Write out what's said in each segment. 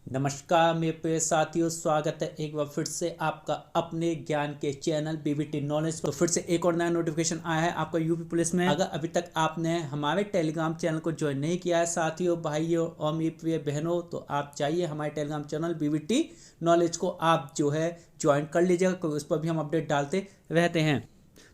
नमस्कार मेरे प्रिय साथियों, स्वागत है एक बार फिर से आपका अपने ज्ञान के चैनल बीबीटी नॉलेज। तो फिर से एक और नया नोटिफिकेशन आया है आपका यूपी पुलिस में। अगर अभी तक आपने हमारे टेलीग्राम चैनल को ज्वाइन नहीं किया है साथियों, भाइयों और मेरे प्रिय बहनों, तो आप चाहिए हमारे टेलीग्राम चैनल बीबीटी नॉलेज को आप जो है ज्वाइन कर लीजिएगा, क्योंकि उस पर भी हम अपडेट डालते रहते हैं।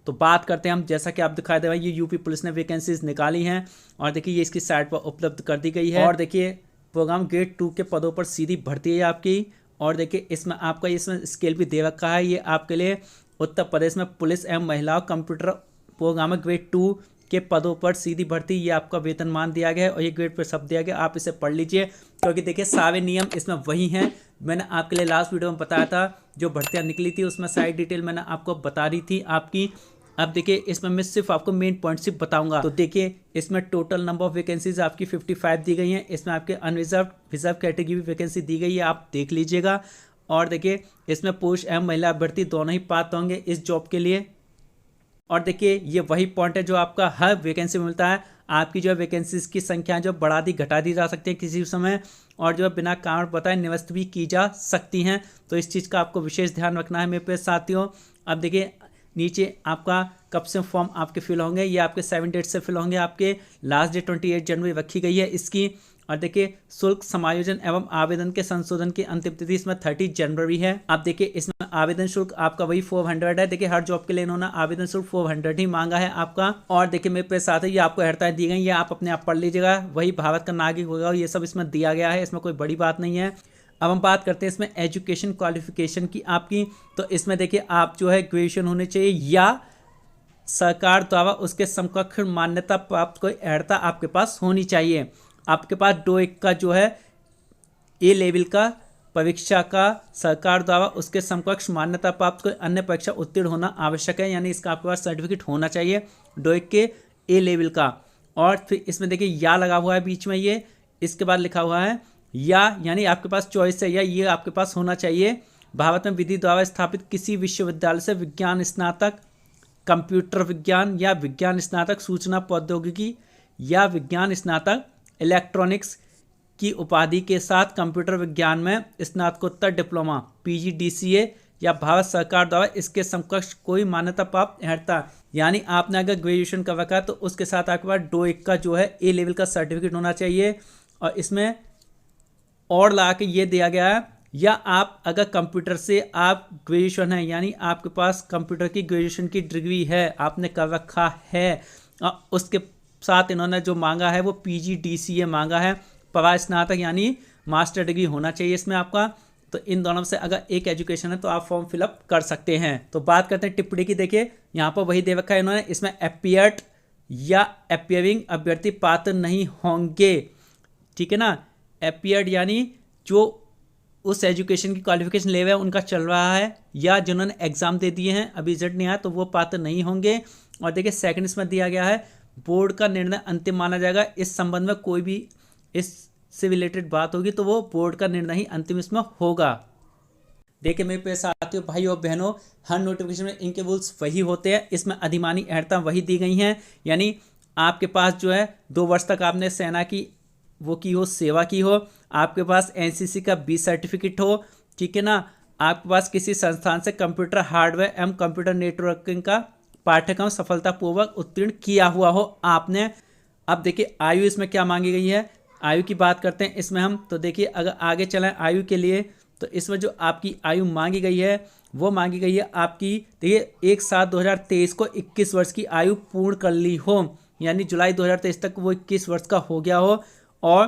तो बात करते हैं हम, जैसा कि आप दिखाई दे रहा है, ये यूपी पुलिस ने वैकेंसीज निकाली हैं और देखिए ये इसकी साइट पर उपलब्ध कर दी गई है। और देखिए प्रोग्राम ग्रेड 2 के पदों पर सीधी भर्ती है आपकी। और देखिए इसमें आपका इसमें स्केल भी दे रखा है, ये आपके लिए उत्तर प्रदेश में पुलिस एवं महिलाओं कंप्यूटर प्रोग्रामर ग्रेड 2 के पदों पर सीधी भर्ती, ये आपका वेतनमान दिया गया है और ये ग्रेड पर सब दिया गया। आप इसे पढ़ लीजिए, क्योंकि देखिए सारे नियम इसमें वही हैं। मैंने आपके लिए लास्ट वीडियो में बताया था, जो भर्तियाँ निकली थी उसमें सारी डिटेल मैंने आपको बता दी थी आपकी। अब देखिए इसमें मैं सिर्फ आपको मेन पॉइंट सिर्फ बताऊंगा। तो देखिए इसमें टोटल नंबर ऑफ वैकेंसीज आपकी 55 दी गई हैं। इसमें आपके अनरिजर्व रिजर्व कैटेगरी वैकेंसी दी गई है, आप देख लीजिएगा। और देखिए इसमें पुरुष एवं महिला अभ्यर्थी दोनों ही पात्र होंगे इस जॉब के लिए। और देखिए ये वही पॉइंट है जो आपका हर वैकेंसी में मिलता है। आपकी जो है वैकेंसीज की संख्या जो बढ़ा दी घटा दी जा सकती है किसी भी समय, और जो है बिना कारण बताए निरस्त भी की जा सकती हैं। तो इस चीज़ का आपको विशेष ध्यान रखना है मेरे प्यारे साथियों। अब देखिए नीचे आपका कब से फॉर्म आपके फिल होंगे, ये आपके 7 डेट से फिल होंगे। आपके लास्ट डेट 28 जनवरी रखी गई है इसकी। और देखिए शुल्क समायोजन एवं आवेदन के संशोधन की अंतिम तिथि इसमें 30 जनवरी है। आप देखिए इसमें आवेदन शुल्क आपका वही 400 है। देखिए हर जॉब के लिए इन्होंने आवेदन शुल्क 400 ही मांगा है आपका। और देखिए मेरे पे साथ ही ये आपको हड़ताल दी गई, ये आप अपने आप पढ़ लीजिएगा। वही भारत का नागरिक होगा, ये सब इसमें दिया गया है, इसमें कोई बड़ी बात नहीं है। अब हम बात करते हैं इसमें एजुकेशन क्वालिफिकेशन की आपकी। तो इसमें देखिए आप जो है ग्रेजुएशन होने चाहिए या सरकार द्वारा उसके समकक्ष मान्यता प्राप्त कोई अर्हता आपके पास होनी चाहिए। आपके पास डोइक का जो है ए लेवल का परीक्षा का सरकार द्वारा उसके समकक्ष मान्यता प्राप्त कोई अन्य परीक्षा उत्तीर्ण होना आवश्यक है, यानी इसका आपके पास सर्टिफिकेट होना चाहिए डोइक के ए लेवल का। और फिर इसमें देखिए या लगा हुआ है बीच में, ये इसके बाद लिखा हुआ है या, यानी आपके पास चॉइस है या, ये आपके पास होना चाहिए। भारत में विधि द्वारा स्थापित किसी विश्वविद्यालय से विज्ञान स्नातक कंप्यूटर विज्ञान या विज्ञान स्नातक सूचना प्रौद्योगिकी या विज्ञान स्नातक इलेक्ट्रॉनिक्स की उपाधि के साथ कंप्यूटर विज्ञान में स्नातकोत्तर डिप्लोमा PGDCA या भारत सरकार द्वारा इसके समकक्ष कोई मान्यता प्राप्त अर्हता, यानी आपने अगर ग्रेजुएशन कर रखा है तो उसके साथ आपके पास डोइक का जो है ए लेवल का सर्टिफिकेट होना चाहिए। और इसमें और ला के ये दिया गया है, या आप अगर कंप्यूटर से आप ग्रेजुएशन है, यानी आपके पास कंप्यूटर की ग्रेजुएशन की डिग्री है, आपने कर रखा है, और उसके साथ इन्होंने जो मांगा है वो PGDCA मांगा है, परास्नातक यानी मास्टर डिग्री होना चाहिए इसमें आपका। तो इन दोनों से अगर एक एजुकेशन है तो आप फॉर्म फिलअप कर सकते हैं। तो बात करते हैं टिप्पणी की। देखिए यहाँ पर वही दे रखा है इन्होंने, इसमें अपीयर्ड या अपीयरिंग अभ्यर्थी पात्र नहीं होंगे, ठीक है ना। अपीयर्ड यानी जो उस एजुकेशन की क्वालिफिकेशन ले हुए हैं उनका चल रहा है, या जिन्होंने एग्जाम दे दिए हैं अभी रिजल्ट नहीं आया तो वो पात्र नहीं होंगे। और देखिए सेकंड इसमें दिया गया है बोर्ड का निर्णय अंतिम माना जाएगा। इस संबंध में कोई भी इससे रिलेटेड बात होगी तो वो बोर्ड का निर्णय ही अंतिम इसमें होगा। देखिए मेरे प्यारे साथियों, भाई और बहनों, हर नोटिफिकेशन में इनके रूल्स वही होते हैं। इसमें अधिमानी अर्हता वही दी गई हैं, यानी आपके पास जो है 2 वर्ष तक आपने सेना की वो की हो, सेवा की हो, आपके पास NCC का B सर्टिफिकेट हो, ठीक है ना, आपके पास किसी संस्थान से कंप्यूटर हार्डवेयर एवं कंप्यूटर नेटवर्किंग का पाठ्यक्रम सफलतापूर्वक उत्तीर्ण किया हुआ हो आपने। अब देखिए आयु इसमें क्या मांगी गई है, आयु की बात करते हैं इसमें हम। तो देखिए अगर आगे चलें आयु के लिए, तो इसमें जो आपकी आयु मांगी गई है वो मांगी गई है आपकी, देखिए 1/7/2023 को 21 वर्ष की आयु पूर्ण कर ली हो, यानी जुलाई 2023 तक वो 21 वर्ष का हो गया हो, और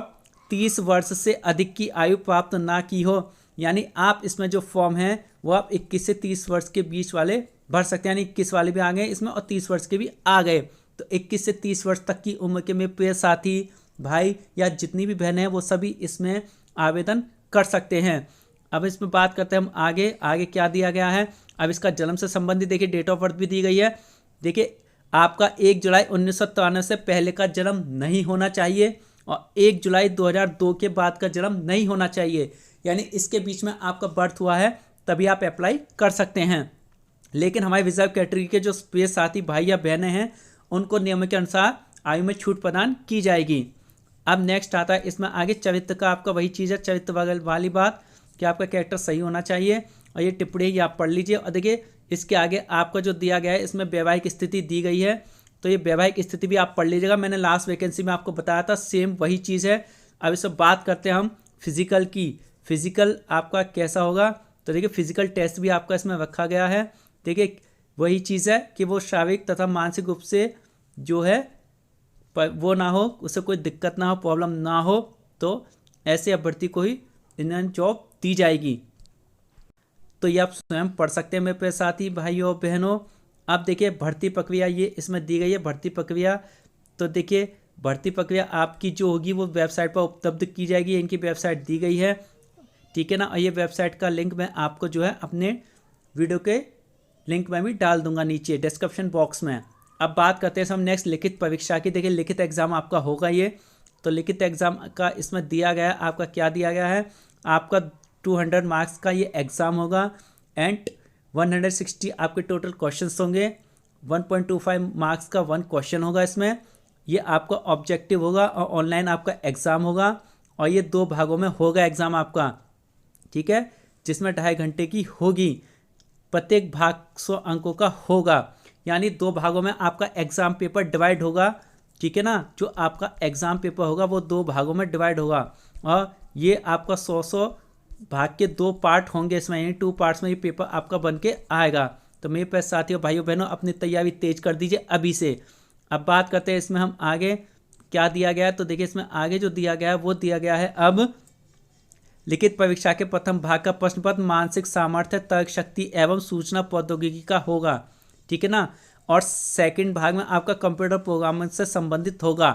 30 वर्ष से अधिक की आयु प्राप्त ना की हो, यानी आप इसमें जो फॉर्म है वो आप 21 से 30 वर्ष के बीच वाले भर सकते हैं, यानी 21 वाले भी आ गए इसमें और 30 वर्ष के भी आ गए। तो 21 से 30 वर्ष तक की उम्र के मेरे प्रिय साथी भाई या जितनी भी बहनें हैं वो सभी इसमें आवेदन कर सकते हैं। अब इसमें बात करते हैं हम आगे आगे क्या दिया गया है। अब इसका जन्म से संबंधित देखिए डेट ऑफ बर्थ भी दी गई है। देखिए आपका 1 जुलाई 1993 से पहले का जन्म नहीं होना चाहिए और 1 जुलाई 2002 के बाद का जन्म नहीं होना चाहिए, यानी इसके बीच में आपका बर्थ हुआ है तभी आप अप्लाई कर सकते हैं। लेकिन हमारे रिजर्व कैटेगरी के जो साथी भाई या बहनें हैं उनको नियम के अनुसार आयु में छूट प्रदान की जाएगी। अब नेक्स्ट आता है इसमें आगे चरित्र का आपका वही चीज़ है, चरित्र वाली बात कि आपका कैरेक्टर सही होना चाहिए और ये टिप्पणी ये आप पढ़ लीजिए। और देखिए इसके आगे आपका जो दिया गया है इसमें वैवाहिक स्थिति दी गई है, तो ये वैवाहिक स्थिति भी आप पढ़ लीजिएगा। मैंने लास्ट वैकेंसी में आपको बताया था सेम वही चीज़ है। अब इससे बात करते हैं हम फिजिकल की। फिजिकल आपका कैसा होगा, तो देखिए फिजिकल टेस्ट भी आपका इसमें रखा गया है। देखिए वही चीज़ है कि वो शारीरिक तथा मानसिक रूप से जो है वो ना हो, उसे कोई दिक्कत ना हो, प्रॉब्लम ना हो, तो ऐसे अभ्यर्थी को ही इंडियन जॉब दी जाएगी। तो ये आप स्वयं पढ़ सकते हैं मेरे प्यारे साथी भाइयों और बहनों। अब देखिए भर्ती प्रक्रिया ये इसमें दी गई है, भर्ती प्रक्रिया। तो देखिए भर्ती प्रक्रिया आपकी जो होगी वो वेबसाइट पर उपलब्ध की जाएगी, इनकी वेबसाइट दी गई है, ठीक है ना। और ये वेबसाइट का लिंक मैं आपको जो है अपने वीडियो के लिंक में भी डाल दूंगा नीचे डिस्क्रिप्शन बॉक्स में। अब बात करते हैं हम नेक्स्ट लिखित परीक्षा की। देखिए लिखित एग्जाम आपका होगा ये, तो लिखित एग्जाम का इसमें दिया गया है आपका क्या दिया गया है, आपका 200 मार्क्स का ये एग्ज़ाम होगा एंड 160 आपके टोटल क्वेश्चंस होंगे। 1.25 मार्क्स का 1 क्वेश्चन होगा इसमें। ये आपका ऑब्जेक्टिव होगा और ऑनलाइन आपका एग्ज़ाम होगा और ये 2 भागों में होगा एग्ज़ाम आपका, ठीक है, जिसमें 2.5 घंटे की होगी। प्रत्येक भाग 100 अंकों का होगा, यानी 2 भागों में आपका एग्ज़ाम पेपर डिवाइड होगा, ठीक है ना। जो आपका एग्ज़ाम पेपर होगा वो 2 भागों में डिवाइड होगा और ये आपका 100 भाग के 2 पार्ट होंगे इसमें, यानी 2 पार्ट्स में ये पेपर आपका बन के आएगा। तो मेरे प्यारे साथियों भाइयों बहनों अपनी तैयारी तेज कर दीजिए अभी से। अब बात करते हैं इसमें हम आगे क्या दिया गया है। तो देखिए इसमें आगे जो दिया गया है वो दिया गया है अब लिखित परीक्षा के प्रथम भाग का प्रश्न पत्र मानसिक सामर्थ्य, तर्क शक्ति एवं सूचना प्रौद्योगिकी का होगा, ठीक है ना। और सेकंड भाग में आपका कंप्यूटर प्रोग्रामिंग से संबंधित होगा,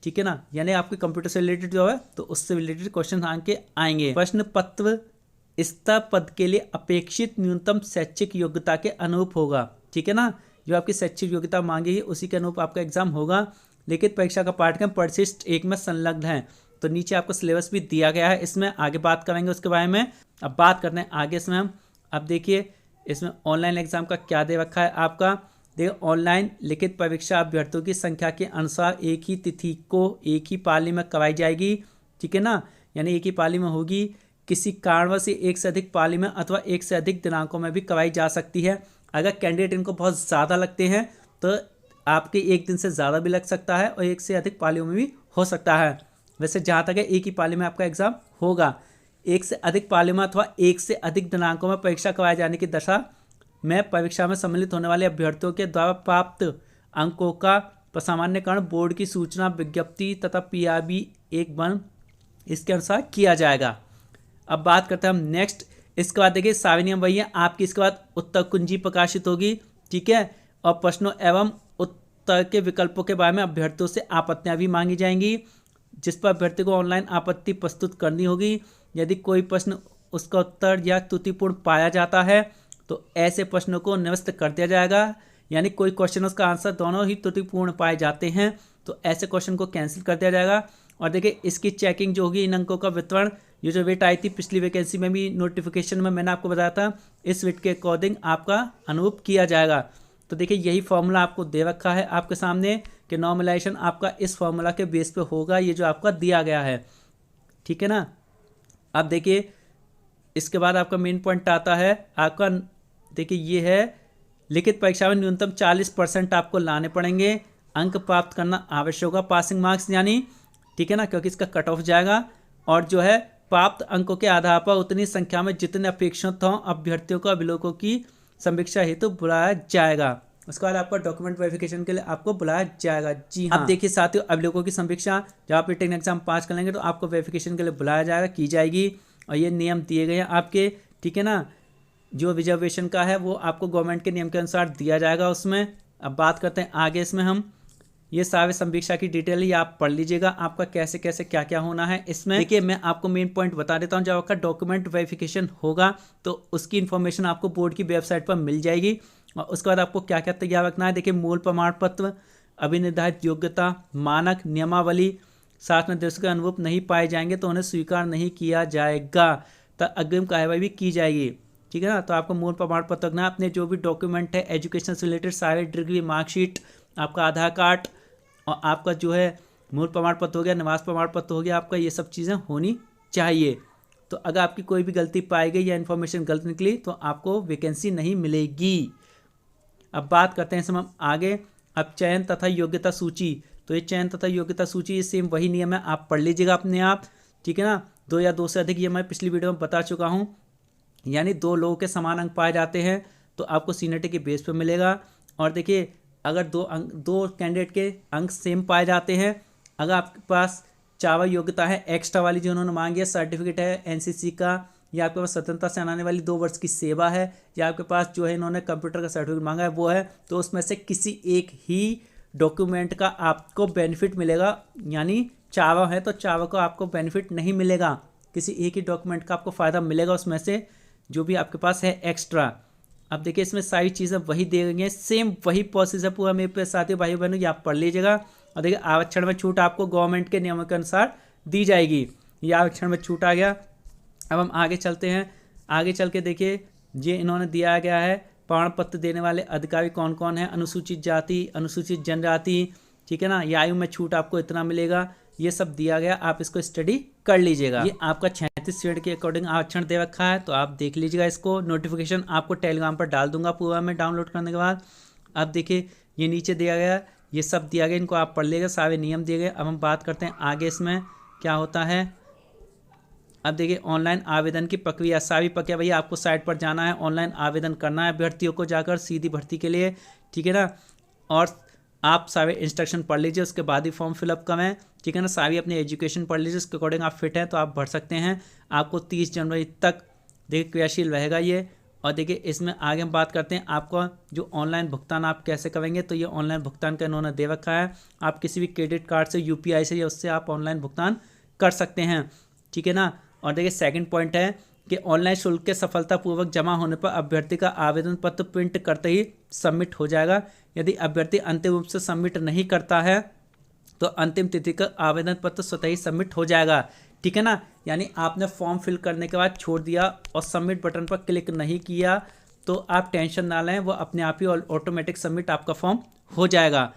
ठीक है ना, यानी आपके कंप्यूटर से रिलेटेड जो है तो उससे रिलेटेड क्वेश्चन आके आएंगे। प्रश्न पत्र स्तर पद के लिए अपेक्षित न्यूनतम शैक्षिक योग्यता के अनुरूप होगा, ठीक है ना। जो आपकी शैक्षिक योग्यता मांगी है उसी के अनुरूप आपका एग्जाम होगा। लिखित परीक्षा का पाठ्यक्रम परिशिष्ट 1 में संलग्न है। तो नीचे आपको सिलेबस भी दिया गया है, इसमें आगे बात करेंगे उसके बारे में। अब बात करते हैं आगे इसमें हम। अब देखिए इसमें ऑनलाइन एग्जाम का क्या दे रखा है आपका। देखिए ऑनलाइन लिखित परीक्षा अभ्यर्थियों की संख्या के अनुसार एक ही तिथि को एक ही पाली में कराई जाएगी, ठीक है ना, यानी एक ही पाली में होगी। किसी कारणवश से एक से अधिक पाली में अथवा एक से अधिक दिनांकों में भी कराई जा सकती है। अगर कैंडिडेट इनको बहुत ज़्यादा लगते हैं तो आपके एक दिन से ज़्यादा भी लग सकता है और एक से अधिक पालियों में भी हो सकता है। वैसे जहाँ तक है एक ही पाली में आपका एग्जाम होगा। एक से अधिक पाली में अथवा एक से अधिक दिनांकों में परीक्षा कराए जाने की दशा में परीक्षा में सम्मिलित होने वाले अभ्यर्थियों के द्वारा प्राप्त अंकों का सामान्यकरण बोर्ड की सूचना विज्ञप्ति तथा PRB 1 इसके अनुसार किया जाएगा। अब बात करते हैं हम नेक्स्ट। इसके बाद देखिए सारे नियम वही है आपकी। इसके बाद उत्तर कुंजी प्रकाशित होगी, ठीक है, और प्रश्नों एवं उत्तर के विकल्पों के बारे में अभ्यर्थियों से आपत्तियां भी मांगी जाएंगी, जिस पर अभ्यर्थी को ऑनलाइन आपत्ति प्रस्तुत करनी होगी। यदि कोई प्रश्न उसका उत्तर या त्रुटिपूर्ण पाया जाता है तो ऐसे प्रश्नों को निरस्त कर दिया जाएगा, यानी कोई क्वेश्चन उसका आंसर दोनों ही त्रुटिपूर्ण पाए जाते हैं तो ऐसे क्वेश्चन को कैंसिल कर दिया जाएगा। और देखिए इसकी चेकिंग जो होगी, इन अंकों का वितरण, ये जो वेट आई थी पिछली वैकेंसी में भी नोटिफिकेशन में मैंने आपको बताया था, इस वेट के अकॉर्डिंग आपका अनुरूप किया जाएगा। तो देखिए यही फॉर्मूला आपको दे रखा है आपके सामने कि नॉर्मलाइजेशन आपका इस फॉर्मूला के बेस पे होगा, ये जो आपका दिया गया है, ठीक है ना। अब देखिए इसके बाद आपका मेन पॉइंट आता है आपका, देखिए ये है लिखित परीक्षा में न्यूनतम 40% आपको लाने पड़ेंगे। अंक प्राप्त करना आवश्यक होगा, पासिंग मार्क्स यानी, ठीक है ना, क्योंकि इसका कट ऑफ जाएगा। और जो है प्राप्त अंकों के आधार पर उतनी संख्या में जितने अपेक्षित हों अभ्यर्थियों को अभिलेखों की समीक्षा हेतु बुलाया जाएगा। उसके बाद आपका डॉक्यूमेंट वेरिफिकेशन के लिए आपको बुलाया जाएगा। जी हाँ, अब देखिए साथियों अभिलेखों की समीक्षा जब आप रिटन एग्जाम पास कर लेंगे तो आपको वेरिफिकेशन के लिए बुलाया जाएगा, की जाएगी। और ये नियम दिए गए हैं आपके, ठीक है ना। जो रिजर्वेशन का है वो आपको गवर्नमेंट के नियम के अनुसार दिया जाएगा उसमें। अब बात करते हैं आगे इसमें हम, ये सारे समीक्षा की डिटेल ही आप पढ़ लीजिएगा आपका कैसे कैसे क्या क्या होना है इसमें। देखिए मैं आपको मेन पॉइंट बता देता हूँ, जब आपका डॉक्यूमेंट वेरिफिकेशन होगा तो उसकी इन्फॉर्मेशन आपको बोर्ड की वेबसाइट पर मिल जाएगी। और उसके बाद आपको क्या क्या तैयार रखना है, देखिए मूल प्रमाण पत्र, अभिनिर्धारित योग्यता, मानक, नियमावली, साथ में देशों के अनुरूप नहीं पाए जाएंगे तो उन्हें स्वीकार नहीं किया जाएगा, तो अग्रिम कार्रवाई भी की जाएगी, ठीक है ना। तो आपको मूल प्रमाण पत्र रखना है, अपने जो भी डॉक्यूमेंट है एजुकेशन से रिलेटेड सारे, डिग्री, मार्कशीट, आपका आधार कार्ड और आपका जो है मूल प्रमाण पत्र हो गया, निवास प्रमाण पत्र हो गया आपका, ये सब चीज़ें होनी चाहिए। तो अगर आपकी कोई भी गलती पाई गई या इन्फॉर्मेशन गलत निकली तो आपको वैकेंसी नहीं मिलेगी। अब बात करते हैं हम आगे। अब चयन तथा योग्यता सूची, तो ये चयन तथा योग्यता सूची ये सेम वही नियम है, आप पढ़ लीजिएगा अपने आप, ठीक है ना। 2 या 2 से अधिक, ये मैं पिछली वीडियो में बता चुका हूँ। यानी 2 लोगों के समान अंक पाए जाते हैं तो आपको सीनियरिटी के बेस पे मिलेगा। और देखिए अगर 2 कैंडिडेट के अंक सेम पाए जाते हैं, अगर आपके पास चावा योग्यता है एक्स्ट्रा वाली जो उन्होंने मांगी है, सर्टिफिकेट है एनसीसी का, या आपके पास स्वतंत्रता सेनानी वाली 2 वर्ष की सेवा है, या आपके पास जो है इन्होंने कंप्यूटर का सर्टिफिकेट मांगा है वो है, तो उसमें से किसी एक ही डॉक्यूमेंट का आपको बेनिफिट मिलेगा। यानी चावा है तो चावा को आपको बेनिफिट नहीं मिलेगा, किसी एक ही डॉक्यूमेंट का आपको फ़ायदा मिलेगा उसमें से जो भी आपके पास है एक्स्ट्रा। अब देखिए इसमें सारी चीज़ें वही दे गई हैं, सेम वही प्रोसेस है पूरा मेरे पे साथियों भाइयों बहनों, ये आप पढ़ लीजिएगा। और देखिए आरक्षण में छूट आपको गवर्नमेंट के नियमों के अनुसार दी जाएगी, ये आरक्षण में छूट आ गया। अब हम आगे चलते हैं, आगे चल के देखिए ये इन्होंने दिया गया है प्रमाण पत्र देने वाले अधिकारी कौन कौन है, अनुसूचित जाति, अनुसूचित जनजाति, ठीक है ना। ये आयु में छूट आपको इतना मिलेगा, ये सब दिया गया, आप इसको स्टडी कर लीजिएगा। ये आपका 36 श्रेणी के अकॉर्डिंग आरक्षण दे रखा है, तो आप देख लीजिएगा इसको। नोटिफिकेशन आपको टेलीग्राम पर डाल दूंगा पूरा में डाउनलोड करने के बाद। अब देखिए ये नीचे दिया गया, ये सब दिया गया, इनको आप पढ़ लीजिएगा, सारे नियम दिए गए। अब हम बात करते हैं आगे इसमें क्या होता है। अब देखिए ऑनलाइन आवेदन की प्रक्रिया, सारी प्रक्रिया भैया आपको साइट पर जाना है, ऑनलाइन आवेदन करना है अभ्यर्थियों को जाकर सीधी भर्ती के लिए, ठीक है ना। और आप सारे इंस्ट्रक्शन पढ़ लीजिए, उसके बाद ही फॉर्म फिलअप करें, ठीक है ना। सारी अपनी एजुकेशन पढ़ लीजिए, उसके अकॉर्डिंग आप फिट हैं तो आप भर सकते हैं। आपको 30 जनवरी तक देखिए क्रियाशील रहेगा ये। और देखिए इसमें आगे हम बात करते हैं आपका जो ऑनलाइन भुगतान आप कैसे करेंगे, तो ये ऑनलाइन भुगतान का इन्होंने दे रखा है। आप किसी भी क्रेडिट कार्ड से, यूपीआई से या उससे आप ऑनलाइन भुगतान कर सकते हैं, ठीक है ना। और देखिए सेकंड पॉइंट है कि ऑनलाइन शुल्क के सफलतापूर्वक जमा होने पर अभ्यर्थी का आवेदन पत्र प्रिंट करते ही सबमिट हो जाएगा। यदि अभ्यर्थी अंतिम रूप से सबमिट नहीं करता है तो अंतिम तिथि का आवेदन पत्र स्वतः ही सबमिट हो जाएगा, ठीक है ना। यानी आपने फॉर्म फिल करने के बाद छोड़ दिया और सबमिट बटन पर क्लिक नहीं किया तो आप टेंशन ना लें, वो अपने आप ही ऑटोमेटिक सबमिट आपका फॉर्म हो जाएगा,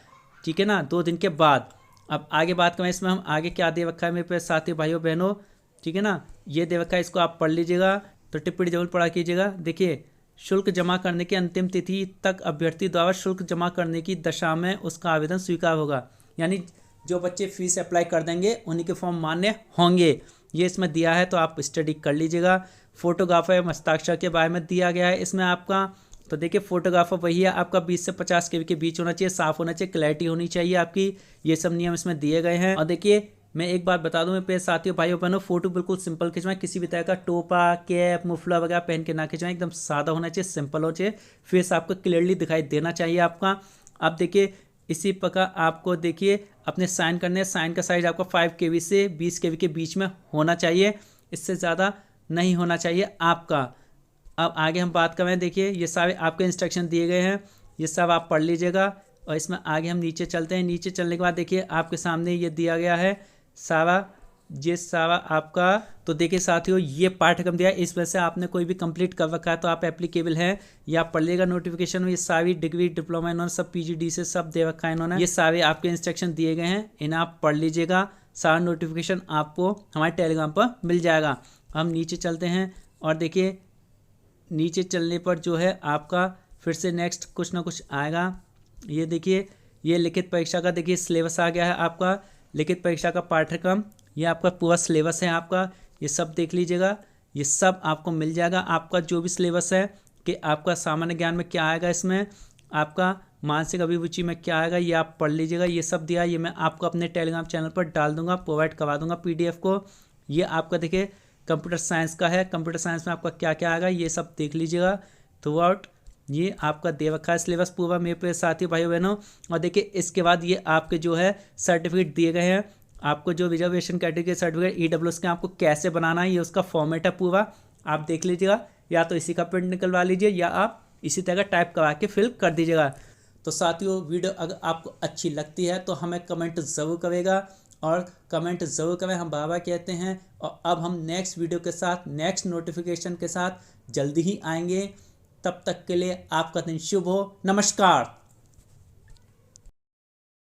ठीक है ना, 2 दिन के बाद। अब आगे बात करें इसमें हम आगे क्या दे रखा है मेरे पास साथी भाइयों बहनों, ठीक है ना। ये दे रखा है, इसको आप पढ़ लीजिएगा, तो टिप्पणी जरूर पढ़ा कीजिएगा। देखिए शुल्क जमा करने की अंतिम तिथि तक अभ्यर्थी द्वारा शुल्क जमा करने की दशा में उसका आवेदन स्वीकार होगा। यानी जो बच्चे फीस अप्लाई कर देंगे उन्हीं के फॉर्म मान्य होंगे, ये इसमें दिया है, तो आप स्टडी कर लीजिएगा। फोटोग्राफर हस्ताक्षर के बारे में दिया गया है इसमें आपका, तो देखिए फोटोग्राफर वही है आपका 20 से 50 KB के बीच होना चाहिए, साफ होना चाहिए, क्लैरिटी होनी चाहिए आपकी, ये सब नियम इसमें दिए गए हैं। और देखिए मैं एक बात बता दूं मेरे पे साथियों भाइयों बहनों, फोटो बिल्कुल सिंपल खिंचवाएं, किसी भी तरह का टोपा कैप मुफला वगैरह पहन के ना खिंचवाएं, एकदम सादा होना चाहिए, सिंपल हो चाहिए, फेस आपको क्लियरली दिखाई देना चाहिए आपका। आप देखिए इसी प्रकार आपको देखिए अपने साइन करने हैं, साइन का साइज आपका 5 KB से 20 KB के बीच में होना चाहिए, इससे ज़्यादा नहीं होना चाहिए आपका। अब आगे हम बात करें, देखिए ये सारे आपके इंस्ट्रक्शन दिए गए हैं, ये सब आप पढ़ लीजिएगा। और इसमें आगे हम नीचे चलते हैं, नीचे चलने के बाद देखिए आपके सामने ये दिया गया है सारा, ये सारा आपका, तो देखिए साथियों ये पाठ्यक्रम दिया है, इस वजह से आपने कोई भी कंप्लीट कर रखा है तो आप एप्लीकेबल हैं, या आप पढ़ लीजिएगा। नोटिफिकेशन में ये सारी डिग्री डिप्लोमा इन्होंने सब PGD से सब दे रखा है इन्होंने, ये सारे आपके इंस्ट्रक्शन दिए गए हैं, इन्हें आप पढ़ लीजिएगा। सारा नोटिफिकेशन आपको हमारे टेलीग्राम पर मिल जाएगा। हम नीचे चलते हैं और देखिए नीचे चलने पर जो है आपका फिर से नेक्स्ट कुछ ना कुछ आएगा। ये देखिए ये लिखित परीक्षा का देखिए सिलेबस आ गया है आपका, लिखित परीक्षा का पाठ्यक्रम, ये आपका पूरा सिलेबस है आपका, ये सब देख लीजिएगा, ये सब आपको मिल जाएगा। आपका जो भी सिलेबस है कि आपका सामान्य ज्ञान में क्या आएगा, इसमें आपका मानसिक अभिरुचि में क्या आएगा, ये आप पढ़ लीजिएगा। ये सब दिया, ये मैं आपको अपने टेलीग्राम चैनल पर डाल दूंगा, प्रोवाइड करवा दूंगा PDF को। ये आपका देखिए कंप्यूटर साइंस का है, कंप्यूटर साइंस में आपका क्या क्या आएगा ये सब देख लीजिएगा थ्रू आउट। ये आपका दे रखा है सिलेबस पूरा मेरे पे साथी भाइयों बहनों। और देखिए इसके बाद ये आपके जो है सर्टिफिकेट दिए गए हैं, आपको जो रिजर्वेशन कैटेगरी सर्टिफिकेट EWS के आपको कैसे बनाना है, ये उसका फॉर्मेट है पूरा, आप देख लीजिएगा। या तो इसी का प्रिंट निकलवा लीजिए या आप इसी तरह टाइप करवा के फिल कर दीजिएगा। तो साथियों वीडियो अगर आपको अच्छी लगती है तो हमें कमेंट ज़रूर करेगा, और कमेंट ज़रूर करें, हम बाबा कहते हैं। और अब हम नेक्स्ट वीडियो के साथ, नेक्स्ट नोटिफिकेशन के साथ जल्दी ही आएंगे। तब तक के लिए आपका दिन शुभ हो। नमस्कार।